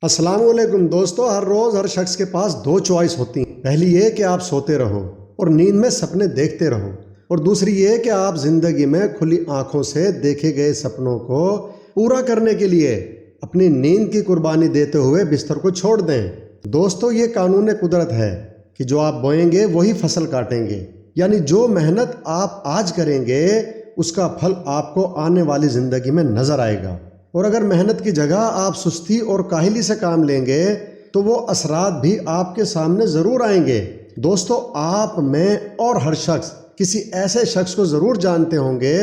अस्सलाम वालेकुम दोस्तों। हर रोज़ हर शख्स के पास दो चॉइस होती हैं। पहली ये कि आप सोते रहो और नींद में सपने देखते रहो, और दूसरी ये कि आप ज़िंदगी में खुली आंखों से देखे गए सपनों को पूरा करने के लिए अपनी नींद की कुर्बानी देते हुए बिस्तर को छोड़ दें। दोस्तों, ये कानून कुदरत है कि जो आप बोएंगे वही फसल काटेंगे। यानी जो मेहनत आप आज करेंगे उसका फल आपको आने वाली ज़िंदगी में नज़र आएगा। और अगर मेहनत की जगह आप सुस्ती और काहली से काम लेंगे तो वो असरात भी आपके सामने ज़रूर आएंगे। दोस्तों, आप, मैं और हर शख्स किसी ऐसे शख्स को ज़रूर जानते होंगे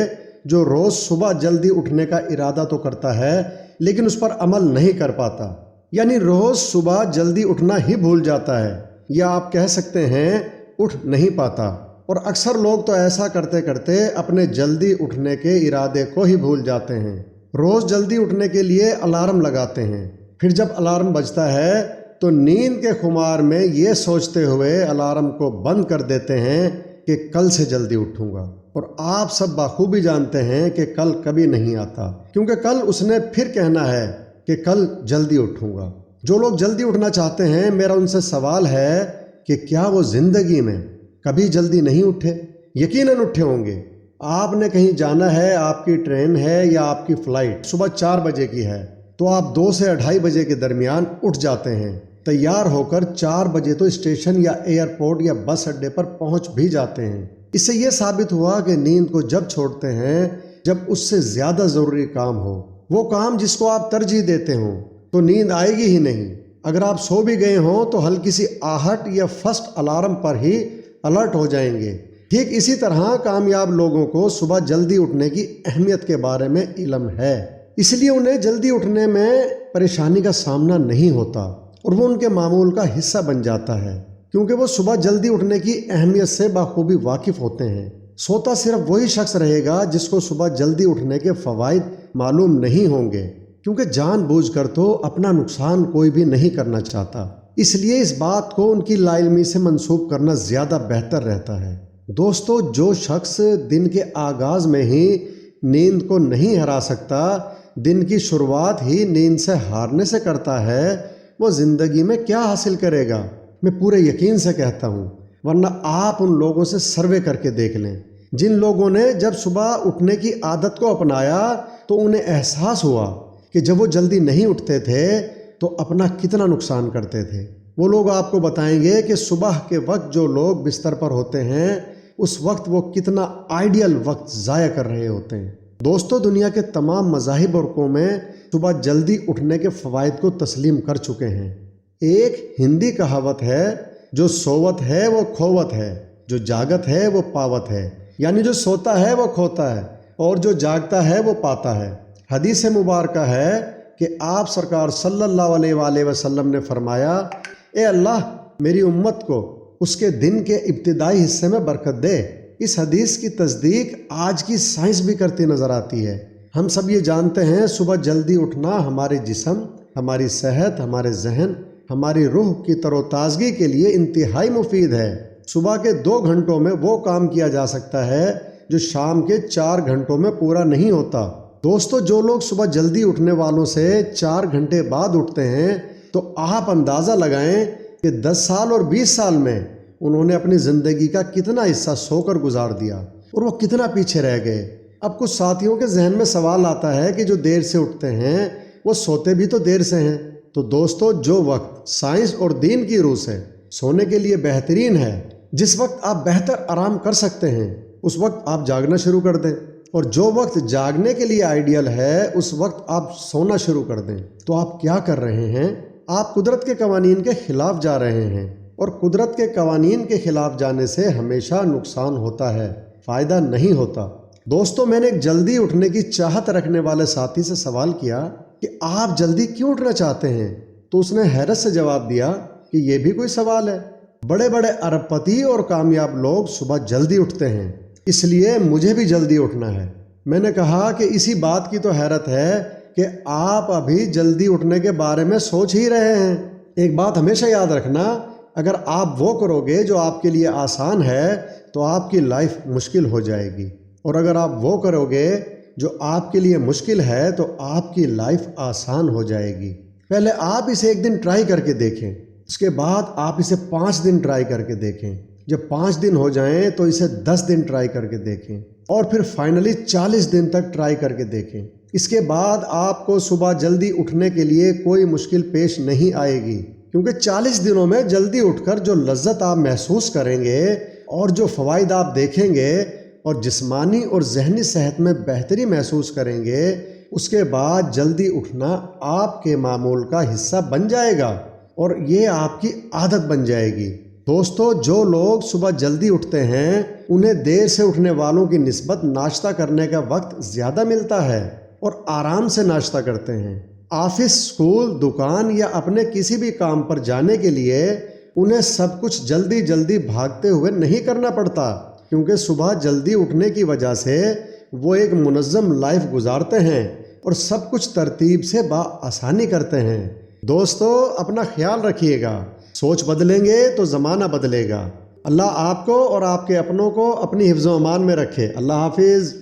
जो रोज़ सुबह जल्दी उठने का इरादा तो करता है लेकिन उस पर अमल नहीं कर पाता। यानी रोज़ सुबह जल्दी उठना ही भूल जाता है, या आप कह सकते हैं उठ नहीं पाता। और अक्सर लोग तो ऐसा करते करते अपने जल्दी उठने के इरादे को ही भूल जाते हैं। रोज़ जल्दी उठने के लिए अलार्म लगाते हैं, फिर जब अलार्म बजता है तो नींद के खुमार में ये सोचते हुए अलार्म को बंद कर देते हैं कि कल से जल्दी उठूंगा। और आप सब बाखूबी जानते हैं कि कल कभी नहीं आता, क्योंकि कल उसने फिर कहना है कि कल जल्दी उठूंगा। जो लोग जल्दी उठना चाहते हैं, मेरा उनसे सवाल है कि क्या वो ज़िंदगी में कभी जल्दी नहीं उठे? यकीनन उठे होंगे। आपने कहीं जाना है, आपकी ट्रेन है या आपकी फ़्लाइट सुबह 4 बजे की है, तो आप 2 से 2:30 बजे के दरमियान उठ जाते हैं। तैयार होकर 4 बजे तो स्टेशन या एयरपोर्ट या बस अड्डे पर पहुंच भी जाते हैं। इससे ये साबित हुआ कि नींद को जब छोड़ते हैं जब उससे ज़्यादा ज़रूरी काम हो, वो काम जिसको आप तरजीह देते हो, तो नींद आएगी ही नहीं। अगर आप सो भी गए हों तो हल्की सी आहट या फर्स्ट अलार्म पर ही अलर्ट हो जाएंगे। ठीक इसी तरह कामयाब लोगों को सुबह जल्दी उठने की अहमियत के बारे में इल्म है, इसलिए उन्हें जल्दी उठने में परेशानी का सामना नहीं होता और वो उनके मामूल का हिस्सा बन जाता है, क्योंकि वो सुबह जल्दी उठने की अहमियत से बाखूबी वाकिफ़ होते हैं। सोता सिर्फ वही शख्स रहेगा जिसको सुबह जल्दी उठने के फ़वाइद मालूम नहीं होंगे, क्योंकि जानबूझकर तो अपना नुकसान कोई भी नहीं करना चाहता। इसलिए इस बात को उनकी लाइल्मी से मंसूब करना ज़्यादा बेहतर रहता है। दोस्तों, जो शख्स दिन के आगाज़ में ही नींद को नहीं हरा सकता, दिन की शुरुआत ही नींद से हारने से करता है, वो ज़िंदगी में क्या हासिल करेगा? मैं पूरे यकीन से कहता हूँ। वरना आप उन लोगों से सर्वे करके देख लें जिन लोगों ने जब सुबह उठने की आदत को अपनाया तो उन्हें एहसास हुआ कि जब वो जल्दी नहीं उठते थे तो अपना कितना नुकसान करते थे। वो लोग आपको बताएंगे कि सुबह के वक्त जो लोग बिस्तर पर होते हैं उस वक्त वो कितना आइडियल वक्त ज़ाया कर रहे होते हैं। दोस्तों, दुनिया के तमाम मज़ाहिब और कौमें सुबह जल्दी उठने के फ़वाइद को तस्लीम कर चुके हैं। एक हिंदी कहावत है, जो सोवत है वो खोवत है, जो जागत है वो पावत है। यानी जो सोता है वो खोता है और जो जागता है वो पाता है। हदीस मुबारका है कि आप सरकार सल्लल्लाहु अलैहि वसल्लम ने फरमाया, ए अल्लाह, मेरी उम्मत को उसके दिन के इब्तिदाई हिस्से में बरकत दे। इस हदीस की तस्दीक आज की साइंस भी करती नज़र आती है। हम सब ये जानते हैं सुबह जल्दी उठना हमारे जिस्म, हमारी सेहत, हमारे जहन, हमारी रूह की तरोताज़गी के लिए इंतहाई मुफीद है। सुबह के 2 घंटों में वो काम किया जा सकता है जो शाम के 4 घंटों में पूरा नहीं होता। दोस्तों, जो लोग सुबह जल्दी उठने वालों से 4 घंटे बाद उठते हैं तो आप अंदाज़ा लगाएं कि 10 साल और 20 साल में उन्होंने अपनी ज़िंदगी का कितना हिस्सा सोकर गुजार दिया और वो कितना पीछे रह गए। अब कुछ साथियों के जहन में सवाल आता है कि जो देर से उठते हैं वो सोते भी तो देर से हैं। तो दोस्तों, जो वक्त साइंस और दीन की रूह से सोने के लिए बेहतरीन है, जिस वक्त आप बेहतर आराम कर सकते हैं, उस वक्त आप जागना शुरू कर दें। और जो वक्त जागने के लिए आइडियल है उस वक्त आप सोना शुरू कर दें। तो आप क्या कर रहे हैं? आप कुदरत के कवानीन के खिलाफ जा रहे हैं, और कुदरत के कवानीन के खिलाफ जाने से हमेशा नुकसान होता है, फ़ायदा नहीं होता। दोस्तों, मैंने एक जल्दी उठने की चाहत रखने वाले साथी से सवाल किया कि आप जल्दी क्यों उठना चाहते हैं? तो उसने हैरत से जवाब दिया कि ये भी कोई सवाल है, बड़े बड़े अरबपति और कामयाब लोग सुबह जल्दी उठते हैं, इसलिए मुझे भी जल्दी उठना है। मैंने कहा कि इसी बात की तो हैरत है कि आप अभी जल्दी उठने के बारे में सोच ही रहे हैं। एक बात हमेशा याद रखना, अगर आप वो करोगे जो आपके लिए आसान है तो आपकी लाइफ मुश्किल हो जाएगी, और अगर आप वो करोगे जो आपके लिए मुश्किल है तो आपकी लाइफ आसान हो जाएगी। पहले आप इसे एक दिन ट्राई करके देखें, उसके बाद आप इसे 5 दिन ट्राई करके देखें, जब 5 दिन हो जाएं तो इसे 10 दिन ट्राई करके देखें और फिर फाइनली 40 दिन तक ट्राई करके देखें। इसके बाद आपको सुबह जल्दी उठने के लिए कोई मुश्किल पेश नहीं आएगी, क्योंकि 40 दिनों में जल्दी उठकर जो लज्जत आप महसूस करेंगे और जो फ़वाइद आप देखेंगे और जिस्मानी और ज़हनी सेहत में बेहतरी महसूस करेंगे, उसके बाद जल्दी उठना आपके मामूल का हिस्सा बन जाएगा और ये आपकी आदत बन जाएगी। दोस्तों, जो लोग सुबह जल्दी उठते हैं उन्हें देर से उठने वालों की निस्बत नाश्ता करने का वक्त ज़्यादा मिलता है और आराम से नाश्ता करते हैं। ऑफिस, स्कूल, दुकान या अपने किसी भी काम पर जाने के लिए उन्हें सब कुछ जल्दी जल्दी भागते हुए नहीं करना पड़ता, क्योंकि सुबह जल्दी उठने की वजह से वो एक मुनज़्ज़म लाइफ गुजारते हैं और सब कुछ तरतीब से आसानी करते हैं। दोस्तों, अपना ख्याल रखिएगा। सोच बदलेंगे तो ज़माना बदलेगा। अल्लाह आपको और आपके अपनों को अपनी हिफ्ज़-ओ-अमान में रखे। अल्लाह हाफिज़।